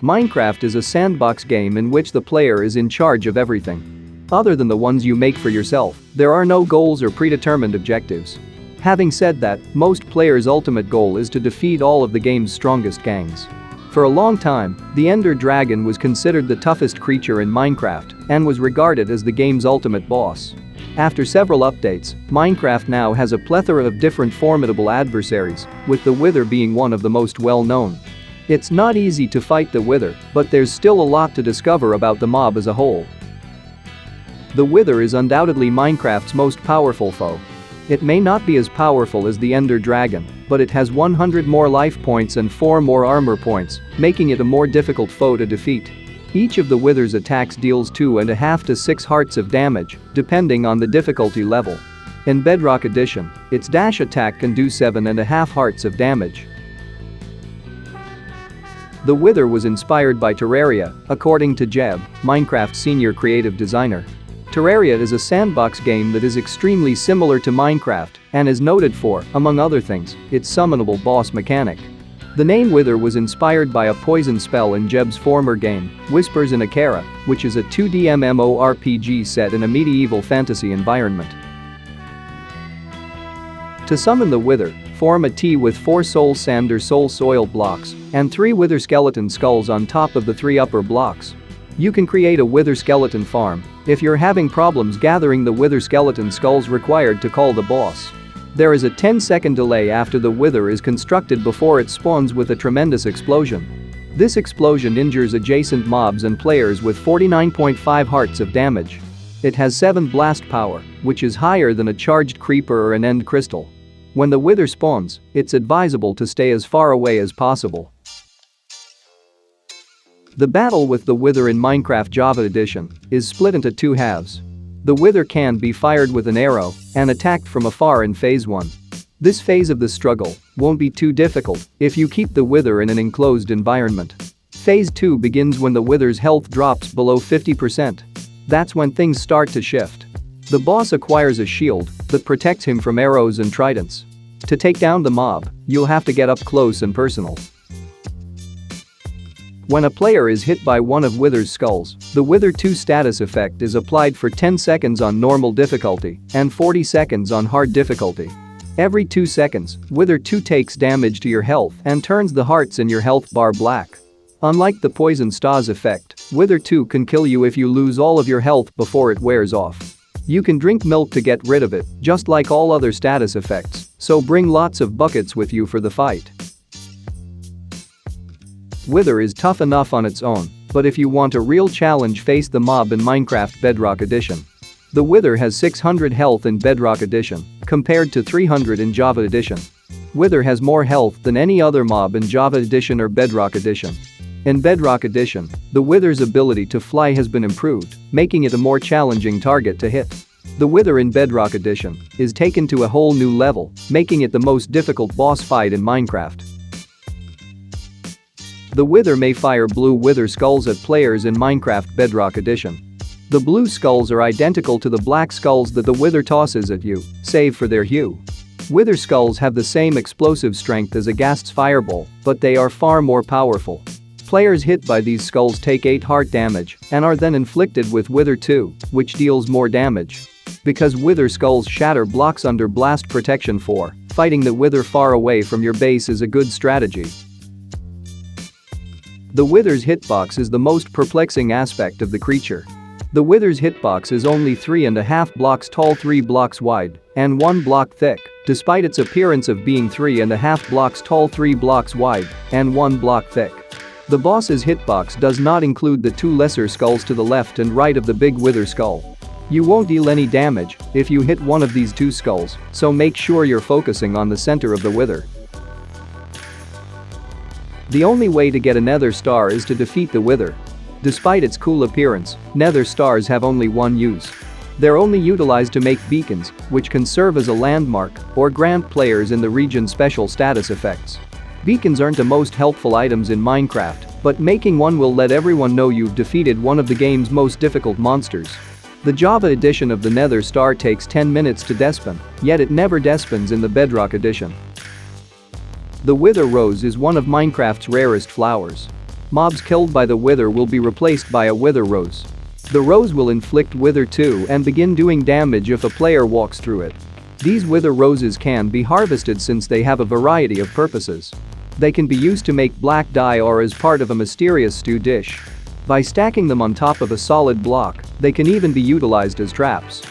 Minecraft is a sandbox game in which the player is in charge of everything. Other than the ones you make for yourself, there are no goals or predetermined objectives. Having said that, most players' ultimate goal is to defeat all of the game's strongest gangs. For a long time, the Ender Dragon was considered the toughest creature in Minecraft and was regarded as the game's ultimate boss. After several updates, Minecraft now has a plethora of different formidable adversaries, with the Wither being one of the most well-known. It's not easy to fight the Wither, but there's still a lot to discover about the mob as a whole. The Wither is undoubtedly Minecraft's most powerful foe. It may not be as powerful as the Ender Dragon, but it has 100 more life points and 4 more armor points, making it a more difficult foe to defeat. Each of the Wither's attacks deals 2.5 to 6 hearts of damage, depending on the difficulty level. In Bedrock Edition, its dash attack can do 7.5 hearts of damage. The Wither was inspired by Terraria, according to Jeb, Minecraft's senior creative designer. Terraria is a sandbox game that is extremely similar to Minecraft and is noted for, among other things, its summonable boss mechanic. The name Wither was inspired by a poison spell in Jeb's former game, Whispers in Akara, which is a 2D MMORPG set in a medieval fantasy environment. To summon the Wither, form a T with 4 soul sand or soul soil blocks and 3 Wither skeleton skulls on top of the 3 upper blocks. You can create a Wither skeleton farm if you're having problems gathering the Wither skeleton skulls required to call the boss. There is a 10-second delay after the Wither is constructed before it spawns with a tremendous explosion. This explosion injures adjacent mobs and players with 49.5 hearts of damage. It has 7 blast power, which is higher than a charged creeper or an end crystal. When the Wither spawns, it's advisable to stay as far away as possible. The battle with the Wither in Minecraft Java Edition is split into 2 halves. The Wither can be fired with an arrow and attacked from afar in Phase 1. This phase of the struggle won't be too difficult if you keep the Wither in an enclosed environment. Phase 2 begins when the Wither's health drops below 50%. That's when things start to shift. The boss acquires a shield that protects him from arrows and tridents. To take down the mob, you'll have to get up close and personal. When a player is hit by one of Wither's skulls, the Wither 2 status effect is applied for 10 seconds on normal difficulty and 40 seconds on hard difficulty. Every 2 seconds, Wither 2 takes damage to your health and turns the hearts in your health bar black. Unlike the Poison Stars effect, Wither 2 can kill you if you lose all of your health before it wears off. You can drink milk to get rid of it, just like all other status effects, so bring lots of buckets with you for the fight. Wither is tough enough on its own, but if you want a real challenge, face the mob in Minecraft Bedrock Edition. The Wither has 600 health in Bedrock Edition, compared to 300 in Java Edition. Wither has more health than any other mob in Java Edition or Bedrock Edition. In Bedrock Edition, the Wither's ability to fly has been improved, making it a more challenging target to hit. The Wither in Bedrock Edition is taken to a whole new level, making it the most difficult boss fight in Minecraft. The Wither may fire blue Wither skulls at players in Minecraft Bedrock Edition. The blue skulls are identical to the black skulls that the Wither tosses at you, save for their hue. Wither skulls have the same explosive strength as a Ghast's fireball, but they are far more powerful. Players hit by these skulls take 8 heart damage and are then inflicted with Wither 2, which deals more damage. Because Wither skulls shatter blocks under blast protection 4, fighting the Wither far away from your base is a good strategy. The Wither's hitbox is the most perplexing aspect of the creature. The Wither's hitbox is only 3.5 blocks tall, 3 blocks wide, and 1 block thick, despite its appearance of being 3.5 blocks tall, 3 blocks wide, and 1 block thick. The boss's hitbox does not include the 2 lesser skulls to the left and right of the big Wither skull. You won't deal any damage if you hit one of these 2 skulls, so make sure you're focusing on the center of the Wither. The only way to get a Nether Star is to defeat the Wither. Despite its cool appearance, Nether Stars have only one use. They're only utilized to make beacons, which can serve as a landmark or grant players in the region special status effects. Beacons aren't the most helpful items in Minecraft, but making one will let everyone know you've defeated one of the game's most difficult monsters. The Java edition of the Nether Star takes 10 minutes to despawn, yet it never despawns in the Bedrock edition. The Wither Rose is one of Minecraft's rarest flowers. Mobs killed by the Wither will be replaced by a Wither Rose. The Rose will inflict Wither 2 and begin doing damage if a player walks through it. These Wither Roses can be harvested since they have a variety of purposes. They can be used to make black dye or as part of a mysterious stew dish. By stacking them on top of a solid block, they can even be utilized as traps.